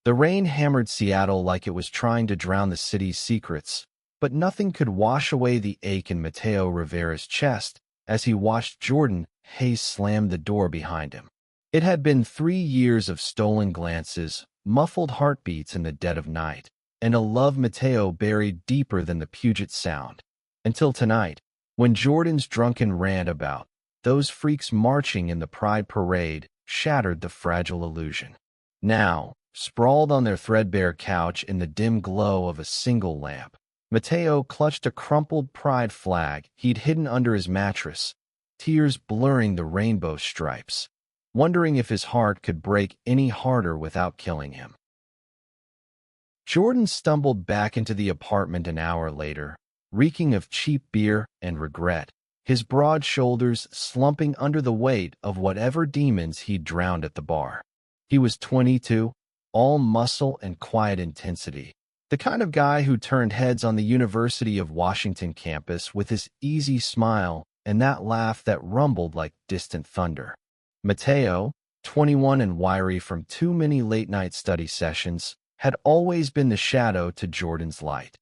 The rain hammered Seattle like it was trying to drown the city's secrets, but nothing could wash away the ache in Mateo Rivera's chest as he watched Jordan Hayes slam the door behind him. It had been 3 years of stolen glances, muffled heartbeats in the dead of night, and a love Mateo buried deeper than the Puget Sound. Until tonight, when Jordan's drunken rant about those freaks marching in the Pride Parade shattered the fragile illusion. Now, sprawled on their threadbare couch in the dim glow of a single lamp, Mateo clutched a crumpled pride flag he'd hidden under his mattress, tears blurring the rainbow stripes, wondering if his heart could break any harder without killing him. Jordan stumbled back into the apartment an hour later, reeking of cheap beer and regret, his broad shoulders slumping under the weight of whatever demons he'd drowned at the bar. He was 22, all muscle and quiet intensity, the kind of guy who turned heads on the University of Washington campus with his easy smile and that laugh that rumbled like distant thunder. Mateo, 21 and wiry from too many late-night study sessions, had always been the shadow to Jordan's light.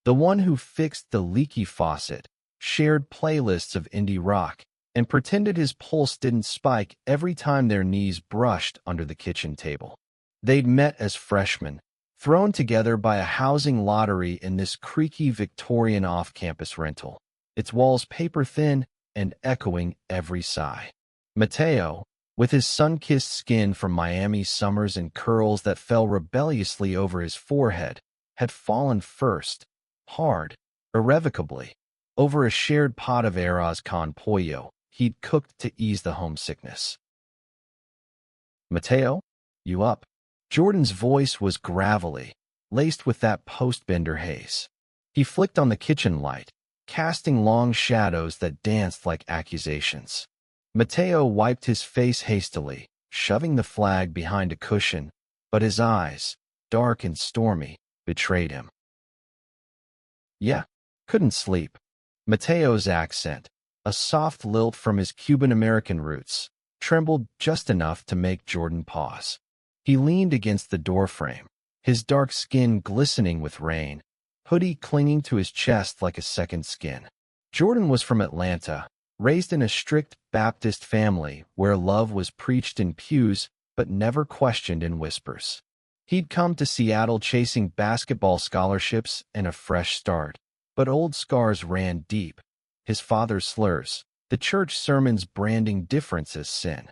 The one who fixed the leaky faucet, shared playlists of indie rock, and pretended his pulse didn't spike every time their knees brushed under the kitchen table. They'd met as freshmen, thrown together by a housing lottery in this creaky Victorian off-campus rental, its walls paper-thin and echoing every sigh. Mateo, with his sun-kissed skin from Miami summers and curls that fell rebelliously over his forehead, had fallen first, hard, irrevocably, over a shared pot of arroz con pollo he'd cooked to ease the homesickness. "Mateo, you up?" Jordan's voice was gravelly, laced with that post-bender haze. He flicked on the kitchen light, casting long shadows that danced like accusations. Mateo wiped his face hastily, shoving the flag behind a cushion, but his eyes, dark and stormy, betrayed him. "Yeah, couldn't sleep." Mateo's accent, a soft lilt from his Cuban-American roots, trembled just enough to make Jordan pause. He leaned against the doorframe, his dark skin glistening with rain, hoodie clinging to his chest like a second skin. Jordan was from Atlanta, raised in a strict Baptist family where love was preached in pews but never questioned in whispers. He'd come to Seattle chasing basketball scholarships and a fresh start, but old scars ran deep, his father's slurs, the church sermons branding difference as sin.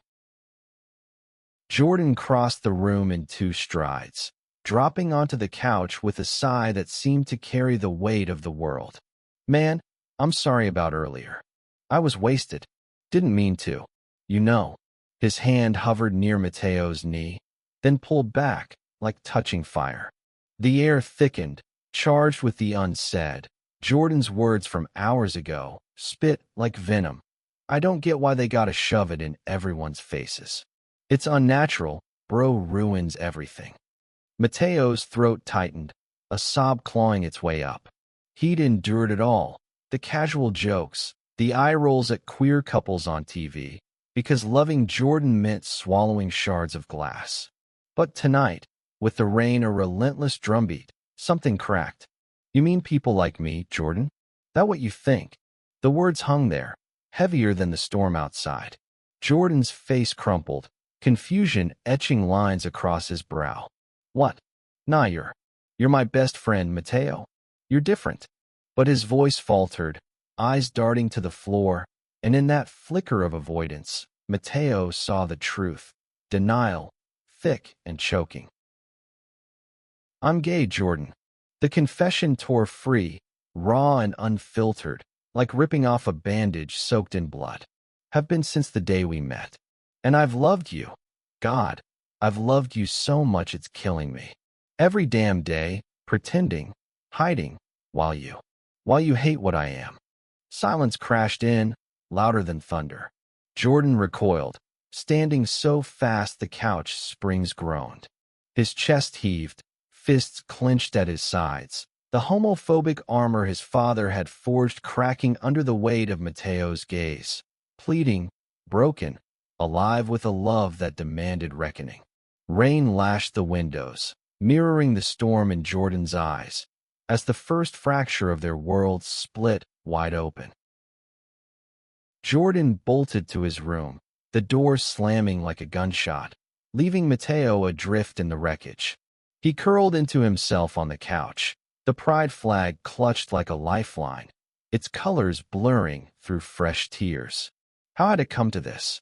Jordan crossed the room in 2 strides, dropping onto the couch with a sigh that seemed to carry the weight of the world. "Man, I'm sorry about earlier. I was wasted. Didn't mean to. You know." His hand hovered near Mateo's knee, then pulled back, like touching fire. The air thickened, charged with the unsaid. Jordan's words from hours ago spit like venom. "I don't get why they gotta shove it in everyone's faces. It's unnatural, bro ruins everything." Mateo's throat tightened, a sob clawing its way up. He'd endured it all, the casual jokes, the eye rolls at queer couples on TV, because loving Jordan meant swallowing shards of glass. But tonight, with the rain a relentless drumbeat, something cracked. "You mean people like me, Jordan? That what you think?" The words hung there, heavier than the storm outside. Jordan's face crumpled, confusion etching lines across his brow. "What? Nah, you're my best friend, Mateo. You're different." But his voice faltered, eyes darting to the floor, and in that flicker of avoidance, Mateo saw the truth, denial, thick and choking. "I'm gay, Jordan." The confession tore free, raw and unfiltered, like ripping off a bandage soaked in blood. "Have been since the day we met. And I've loved you. God, I've loved you so much it's killing me. Every damn day, pretending, hiding, while you hate what I am." Silence crashed in, louder than thunder. Jordan recoiled, standing so fast the couch springs groaned. His chest heaved, fists clenched at his sides, the homophobic armor his father had forged cracking under the weight of Mateo's gaze, pleading, broken, alive with a love that demanded reckoning. Rain lashed the windows, mirroring the storm in Jordan's eyes, as the first fracture of their world split wide open. Jordan bolted to his room, the door slamming like a gunshot, leaving Mateo adrift in the wreckage. He curled into himself on the couch, the pride flag clutched like a lifeline, its colors blurring through fresh tears. How had it come to this?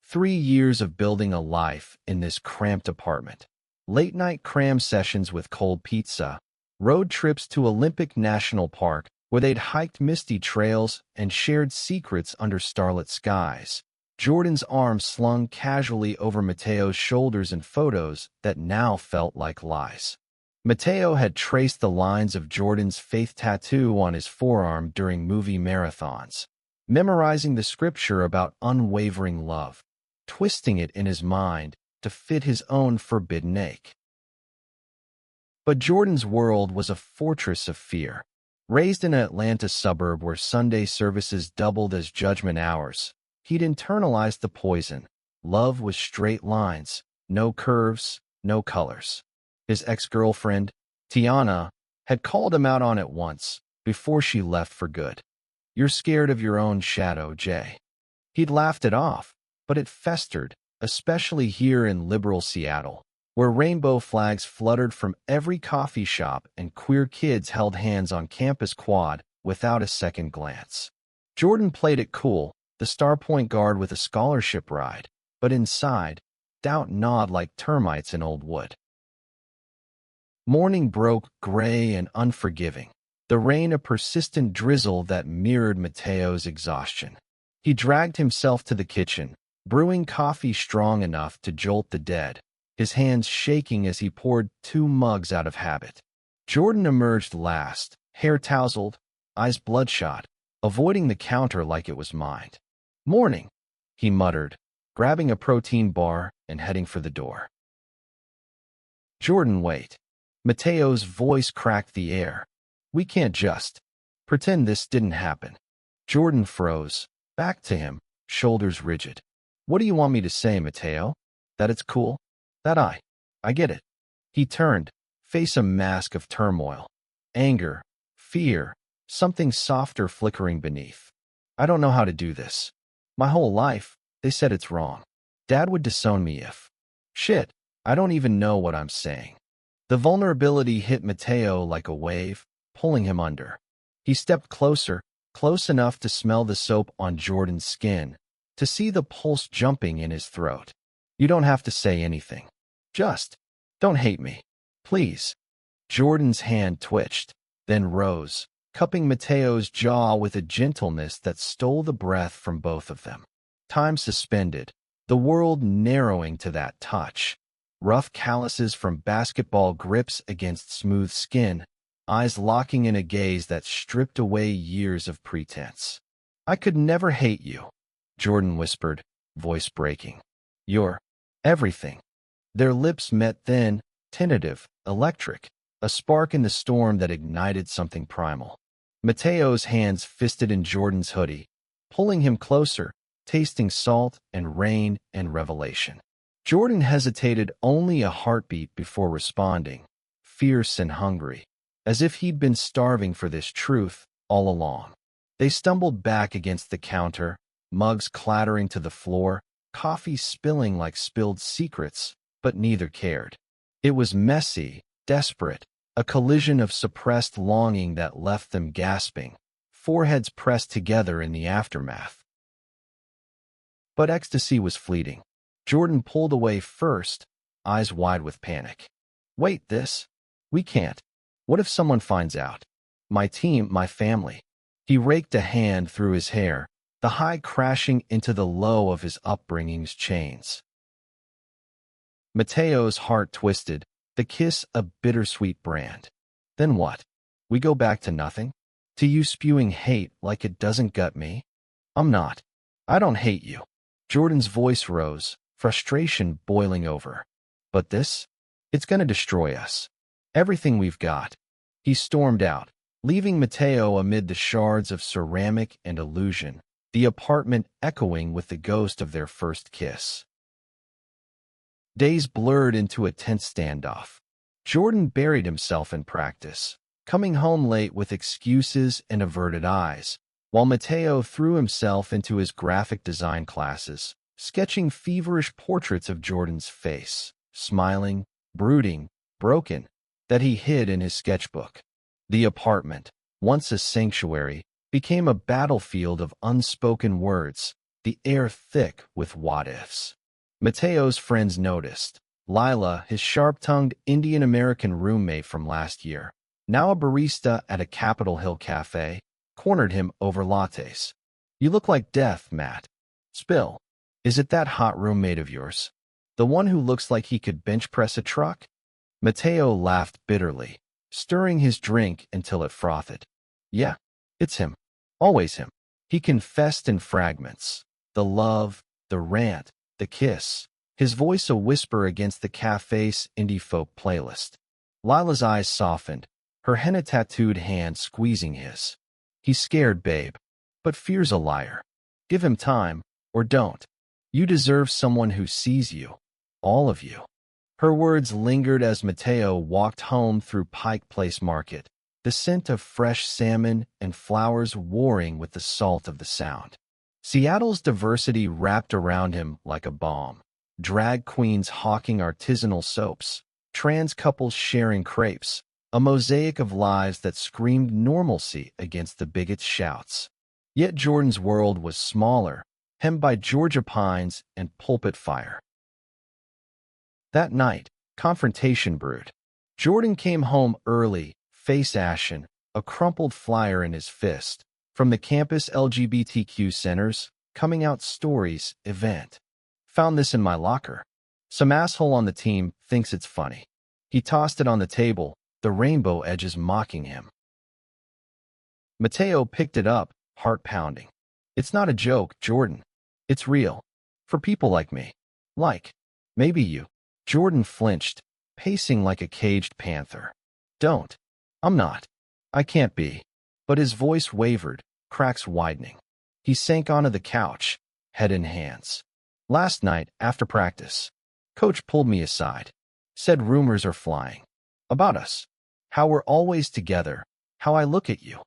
3 years of building a life in this cramped apartment. Late-night cram sessions with cold pizza, road trips to Olympic National Park where they'd hiked misty trails and shared secrets under starlit skies. Jordan's arm slung casually over Mateo's shoulders in photos that now felt like lies. Mateo had traced the lines of Jordan's faith tattoo on his forearm during movie marathons, memorizing the scripture about unwavering love, twisting it in his mind to fit his own forbidden ache. But Jordan's world was a fortress of fear. Raised in an Atlanta suburb where Sunday services doubled as judgment hours, he'd internalized the poison. Love was straight lines, no curves, no colors. His ex-girlfriend, Tiana, had called him out on it once, before she left for good. "You're scared of your own shadow, Jay." He'd laughed it off, but it festered, especially here in liberal Seattle, where rainbow flags fluttered from every coffee shop and queer kids held hands on campus quad without a second glance. Jordan played it cool, the star point guard with a scholarship ride, but inside, doubt gnawed like termites in old wood. Morning broke gray and unforgiving, the rain a persistent drizzle that mirrored Mateo's exhaustion. He dragged himself to the kitchen, brewing coffee strong enough to jolt the dead, his hands shaking as he poured 2 mugs out of habit. Jordan emerged last, hair tousled, eyes bloodshot, avoiding the counter like it was mined. "Morning," he muttered, grabbing a protein bar and heading for the door. "Jordan, wait." Mateo's voice cracked the air. "We can't just pretend this didn't happen." Jordan froze, back to him, shoulders rigid. "What do you want me to say, Mateo? That it's cool? That I get it." He turned, face a mask of turmoil. Anger, fear, something softer flickering beneath. "I don't know how to do this. My whole life, they said it's wrong. Dad would disown me if... Shit, I don't even know what I'm saying." The vulnerability hit Mateo like a wave, pulling him under. He stepped closer, close enough to smell the soap on Jordan's skin, to see the pulse jumping in his throat. "You don't have to say anything. Just don't hate me, please." Jordan's hand twitched, then rose, cupping Mateo's jaw with a gentleness that stole the breath from both of them. Time suspended, the world narrowing to that touch. Rough calluses from basketball grips against smooth skin, eyes locking in a gaze that stripped away years of pretense. "I could never hate you," Jordan whispered, voice breaking. "You're everything." Their lips met then, tentative, electric, a spark in the storm that ignited something primal. Mateo's hands fisted in Jordan's hoodie, pulling him closer, tasting salt and rain and revelation. Jordan hesitated only a heartbeat before responding, fierce and hungry, as if he'd been starving for this truth all along. They stumbled back against the counter, mugs clattering to the floor, coffee spilling like spilled secrets, but neither cared. It was messy, desperate, a collision of suppressed longing that left them gasping, foreheads pressed together in the aftermath. But ecstasy was fleeting. Jordan pulled away first, eyes wide with panic. "Wait, this? We can't. What if someone finds out? My team, my family." He raked a hand through his hair, the high crashing into the low of his upbringing's chains. Mateo's heart twisted, the kiss a bittersweet brand. "Then what? We go back to nothing? To you spewing hate like it doesn't gut me? I'm not. I don't hate you." Jordan's voice rose, frustration boiling over. "But this? It's gonna destroy us. Everything we've got." He stormed out, leaving Mateo amid the shards of ceramic and illusion, the apartment echoing with the ghost of their first kiss. Days blurred into a tense standoff. Jordan buried himself in practice, coming home late with excuses and averted eyes, while Mateo threw himself into his graphic design classes, sketching feverish portraits of Jordan's face, smiling, brooding, broken, that he hid in his sketchbook. The apartment, once a sanctuary, became a battlefield of unspoken words, the air thick with what-ifs. Mateo's friends noticed. Lila, his sharp-tongued Indian-American roommate from last year, now a barista at a Capitol Hill cafe, cornered him over lattes. "You look like death, Matt." "Spill. Is it that hot roommate of yours? The one who looks like he could bench press a truck?" Mateo laughed bitterly, stirring his drink until it frothed. "Yeah, it's him. Always him." He confessed in fragments. The love, the rant, the kiss. His voice a whisper against the cafe's indie folk playlist. Lila's eyes softened, her henna-tattooed hand squeezing his. "He's scared, babe, but fear's a liar. Give him time, or don't. You deserve someone who sees you. All of you." Her words lingered as Mateo walked home through Pike Place Market, the scent of fresh salmon and flowers warring with the salt of the Sound. Seattle's diversity wrapped around him like a balm. Drag queens hawking artisanal soaps, trans couples sharing crepes, a mosaic of lives that screamed normalcy against the bigot's shouts. Yet Jordan's world was smaller, hemmed by Georgia pines and pulpit fire. That night, confrontation brewed. Jordan came home early, face ashen, a crumpled flyer in his fist, from the campus LGBTQ Center's Coming Out Stories event. "Found this in my locker. Some asshole on the team thinks it's funny." He tossed it on the table, the rainbow edges mocking him. Mateo picked it up, heart pounding. "It's not a joke, Jordan. It's real. For people like me. Like, maybe you." Jordan flinched, pacing like a caged panther. "Don't. I'm not. I can't be." But his voice wavered, cracks widening. He sank onto the couch, head in hands. "Last night, after practice, Coach pulled me aside. Said rumors are flying. About us. How we're always together. How I look at you."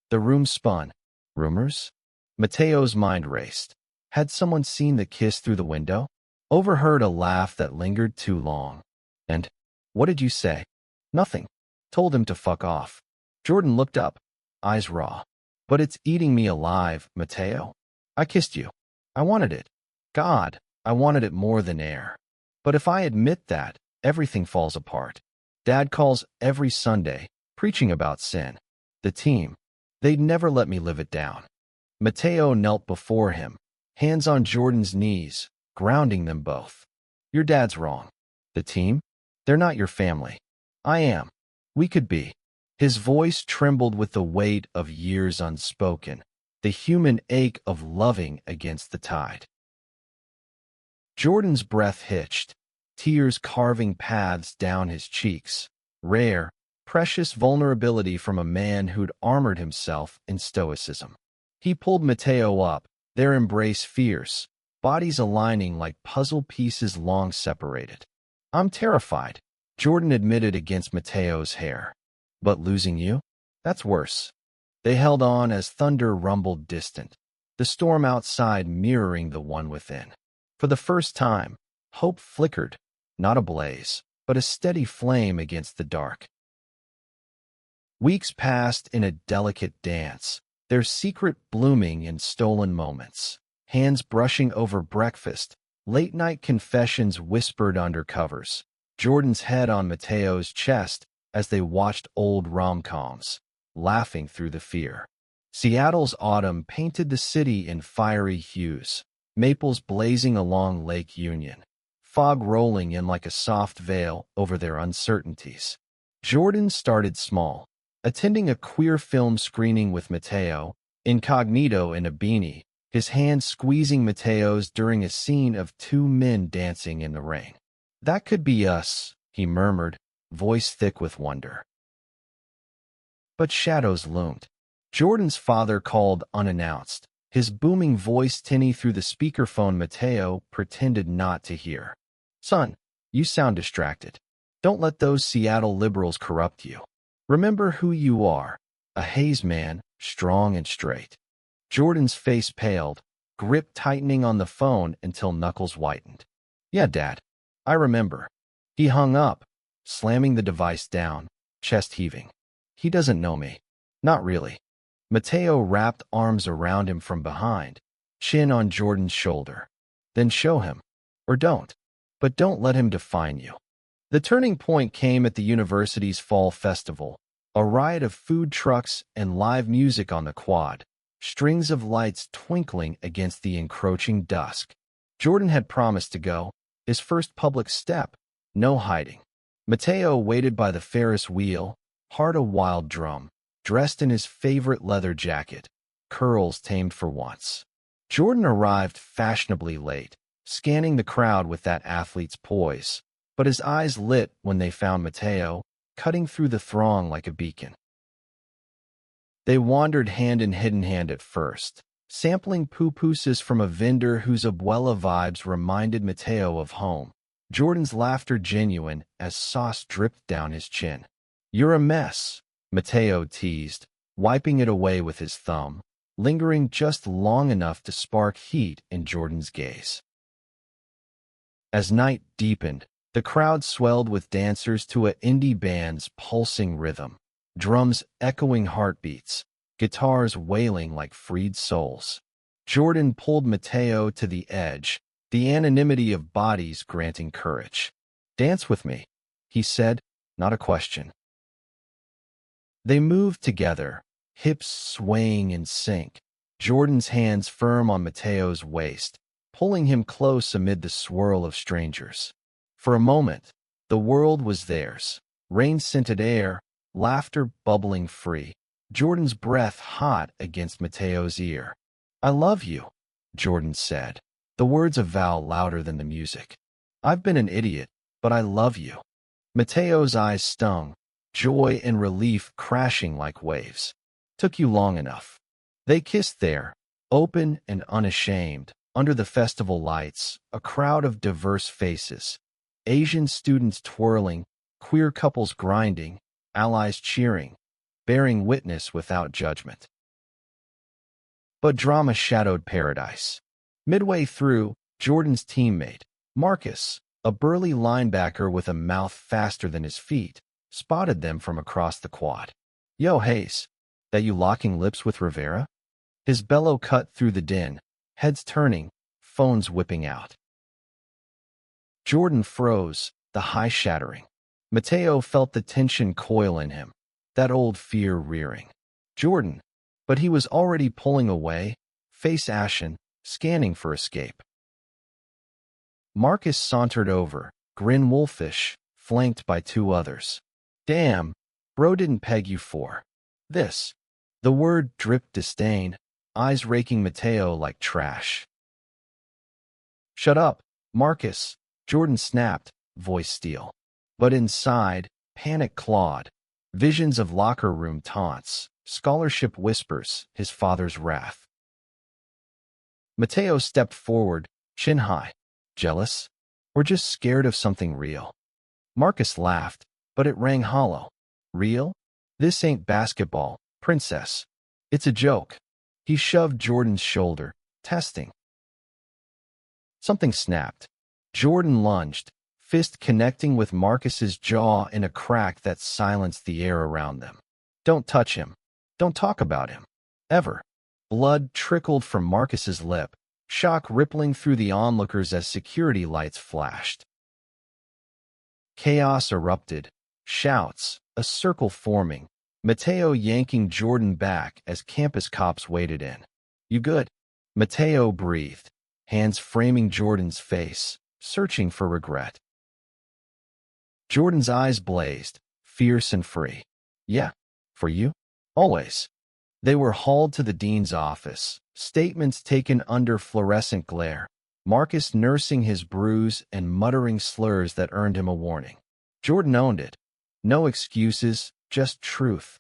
The room spun. Rumors? Mateo's mind raced. Had someone seen the kiss through the window? Overheard a laugh that lingered too long. And, "What did you say?" "Nothing." Told him to fuck off. Jordan looked up, eyes raw. "But it's eating me alive, Mateo. I kissed you. I wanted it. God, I wanted it more than air. But if I admit that, everything falls apart. Dad calls every Sunday, preaching about sin. The team, they'd never let me live it down." Mateo knelt before him, hands on Jordan's knees, grounding them both. "Your dad's wrong. The team? They're not your family. I am. We could be." His voice trembled with the weight of years unspoken, the human ache of loving against the tide. Jordan's breath hitched, tears carving paths down his cheeks. Rare, precious vulnerability from a man who'd armored himself in stoicism. He pulled Mateo up, their embrace fierce, bodies aligning like puzzle pieces long separated. "I'm terrified," Jordan admitted against Mateo's hair. "But losing you? That's worse." They held on as thunder rumbled distant, the storm outside mirroring the one within. For the first time, hope flickered, not a blaze, but a steady flame against the dark. Weeks passed in a delicate dance, their secret blooming in stolen moments. Hands brushing over breakfast, late-night confessions whispered under covers, Jordan's head on Mateo's chest as they watched old rom-coms, laughing through the fear. Seattle's autumn painted the city in fiery hues, maples blazing along Lake Union, fog rolling in like a soft veil over their uncertainties. Jordan started small, attending a queer film screening with Mateo, incognito in a beanie, his hand squeezing Mateo's during a scene of two men dancing in the rain. "That could be us," he murmured, voice thick with wonder. But shadows loomed. Jordan's father called unannounced, his booming voice tinny through the speakerphone Mateo pretended not to hear. "Son, you sound distracted." Don't let those Seattle liberals corrupt you. Remember who you are, a Hayes man, strong and straight. Jordan's face paled, grip tightening on the phone until knuckles whitened. Yeah, Dad, I remember. He hung up, slamming the device down, chest heaving. He doesn't know me. Not really. Mateo wrapped arms around him from behind, chin on Jordan's shoulder. Then show him. Or don't. But don't let him define you. The turning point came at the university's fall festival, a riot of food trucks and live music on the quad, strings of lights twinkling against the encroaching dusk. Jordan had promised to go, his first public step, no hiding. Mateo waited by the Ferris wheel, heart a wild drum, dressed in his favorite leather jacket, curls tamed for once. Jordan arrived fashionably late, scanning the crowd with that athlete's poise, but his eyes lit when they found Mateo, cutting through the throng like a beacon. They wandered hand in hidden hand at first, sampling pupusas from a vendor whose abuela vibes reminded Mateo of home. Jordan's laughter genuine as sauce dripped down his chin. You're a mess, Mateo teased, wiping it away with his thumb, lingering just long enough to spark heat in Jordan's gaze. As night deepened, the crowd swelled with dancers to an indie band's pulsing rhythm, drums echoing heartbeats, guitars wailing like freed souls. Jordan pulled Mateo to the edge, the anonymity of bodies granting courage. Dance with me, he said, not a question. They moved together, hips swaying in sync, Jordan's hands firm on Mateo's waist, pulling him close amid the swirl of strangers. For a moment, the world was theirs, rain-scented air, laughter bubbling free, Jordan's breath hot against Mateo's ear. I love you, Jordan said, the words a vow louder than the music. I've been an idiot, but I love you. Mateo's eyes stung, joy and relief crashing like waves. Took you long enough. They kissed there, open and unashamed, under the festival lights, a crowd of diverse faces. Asian students twirling, queer couples grinding, allies cheering, bearing witness without judgment. But drama shadowed paradise. Midway through, Jordan's teammate, Marcus, a burly linebacker with a mouth faster than his feet, spotted them from across the quad. Yo, Hayes, that you locking lips with Rivera? His bellow cut through the din, heads turning, phones whipping out. Jordan froze, the high shattering. Mateo felt the tension coil in him, that old fear rearing. Jordan, but he was already pulling away, face ashen, scanning for escape. Marcus sauntered over, grin wolfish, flanked by two others. Damn, bro didn't peg you for this. The word dripped disdain, eyes raking Mateo like trash. Shut up, Marcus, Jordan snapped, voice steel. But inside, panic clawed. Visions of locker room taunts, scholarship whispers, his father's wrath. Mateo stepped forward, chin high. Jealous? Or just scared of something real? Marcus laughed, but it rang hollow. Real? This ain't basketball, princess. It's a joke. He shoved Jordan's shoulder, testing. Something snapped. Jordan lunged, fist connecting with Marcus's jaw in a crack that silenced the air around them. Don't touch him. Don't talk about him. Ever. Blood trickled from Marcus's lip, shock rippling through the onlookers as security lights flashed. Chaos erupted. Shouts, a circle forming, Mateo yanking Jordan back as campus cops waded in. You good? Mateo breathed, hands framing Jordan's face, searching for regret. Jordan's eyes blazed, fierce and free. Yeah, for you? Always. They were hauled to the dean's office, statements taken under fluorescent glare, Marcus nursing his bruise and muttering slurs that earned him a warning. Jordan owned it. No excuses, just truth.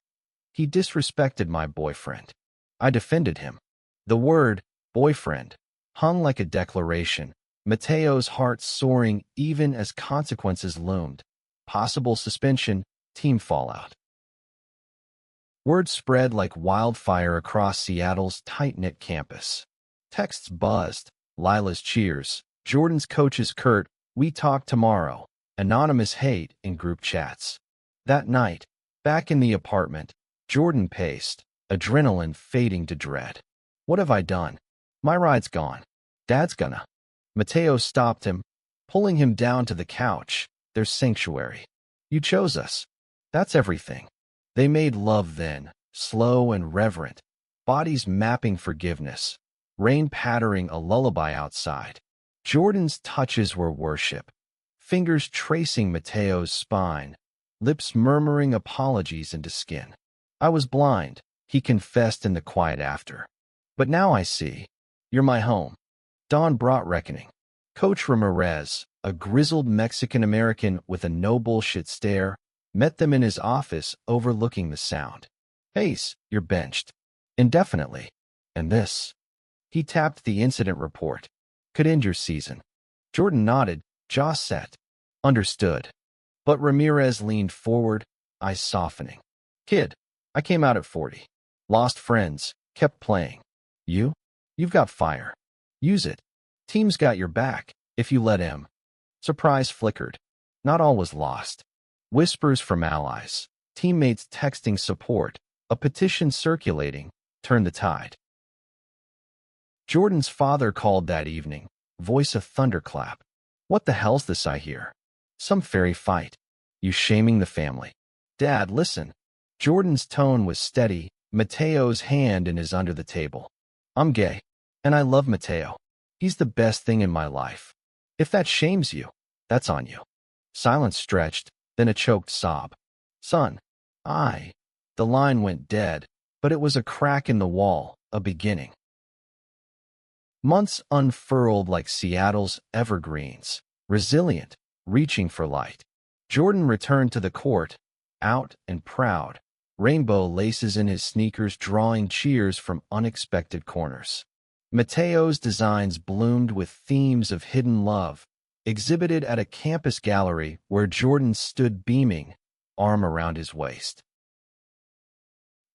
He disrespected my boyfriend. I defended him. The word, boyfriend, hung like a declaration, Mateo's heart soaring even as consequences loomed. possible suspension, team fallout. Word spread like wildfire across Seattle's tight-knit campus. Texts buzzed, Lila's cheers, Jordan's coach's curt, "We talk tomorrow," anonymous hate in group chats. That night, back in the apartment, Jordan paced, adrenaline fading to dread. What have I done? My ride's gone. Dad's gonna. Mateo stopped him, pulling him down to the couch. There's sanctuary. You chose us. That's everything. They made love then, slow and reverent, bodies mapping forgiveness, rain pattering a lullaby outside. Jordan's touches were worship, fingers tracing Mateo's spine, lips murmuring apologies into skin. I was blind, he confessed in the quiet after. But now I see. You're my home. Dawn brought reckoning. Coach Ramirez, a grizzled Mexican-American with a no-bullshit stare, met them in his office overlooking the sound. "Hayes, you're benched. Indefinitely. And this." He tapped the incident report. "Could end your season." Jordan nodded, jaw set. "Understood." But Ramirez leaned forward, eyes softening. "Kid, I came out at 40. Lost friends, kept playing. You? You've got fire. Use it. Team's got your back, if you let him." Surprise flickered. Not all was lost. Whispers from allies, teammates texting support, a petition circulating, turned the tide. Jordan's father called that evening, voice a thunderclap. "What the hell's this I hear? Some fairy fight. You shaming the family." "Dad, listen." Jordan's tone was steady, Mateo's hand in his under the table. "I'm gay, and I love Mateo. He's the best thing in my life. If that shames you, that's on you." Silence stretched, then a choked sob. "Son, I..." The line went dead, but it was a crack in the wall, a beginning. Months unfurled like Seattle's evergreens, resilient, reaching for light. Jordan returned to the court, out and proud, rainbow laces in his sneakers drawing cheers from unexpected corners. Mateo's designs bloomed with themes of hidden love, exhibited at a campus gallery where Jordan stood beaming, arm around his waist.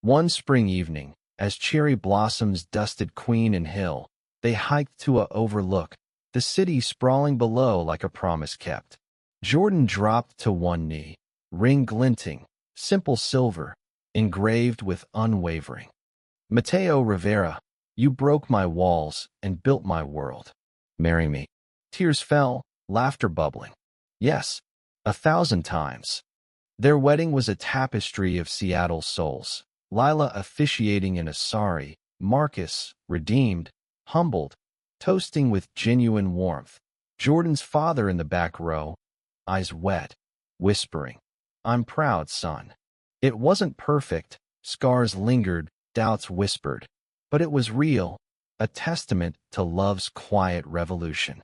One spring evening, as cherry blossoms dusted Queen and Hill, they hiked to a overlook, the city sprawling below like a promise kept. Jordan dropped to one knee, ring glinting, simple silver, engraved with unwavering. "Mateo Rivera, you broke my walls and built my world. Marry me." Tears fell, laughter bubbling. Yes, 1,000 times. Their wedding was a tapestry of Seattle's souls. Lila officiating in a sari, Marcus, redeemed, humbled, toasting with genuine warmth. Jordan's father in the back row, eyes wet, whispering, "I'm proud, son." It wasn't perfect, scars lingered, doubts whispered, but it was real, a testament to love's quiet revolution.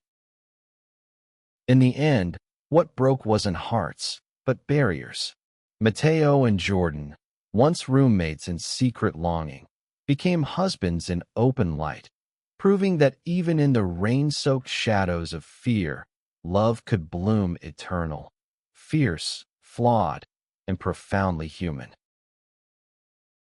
In the end, what broke wasn't hearts, but barriers. Mateo and Jordan, once roommates in secret longing, became husbands in open light, proving that even in the rain-soaked shadows of fear, love could bloom eternal, fierce, flawed, and profoundly human.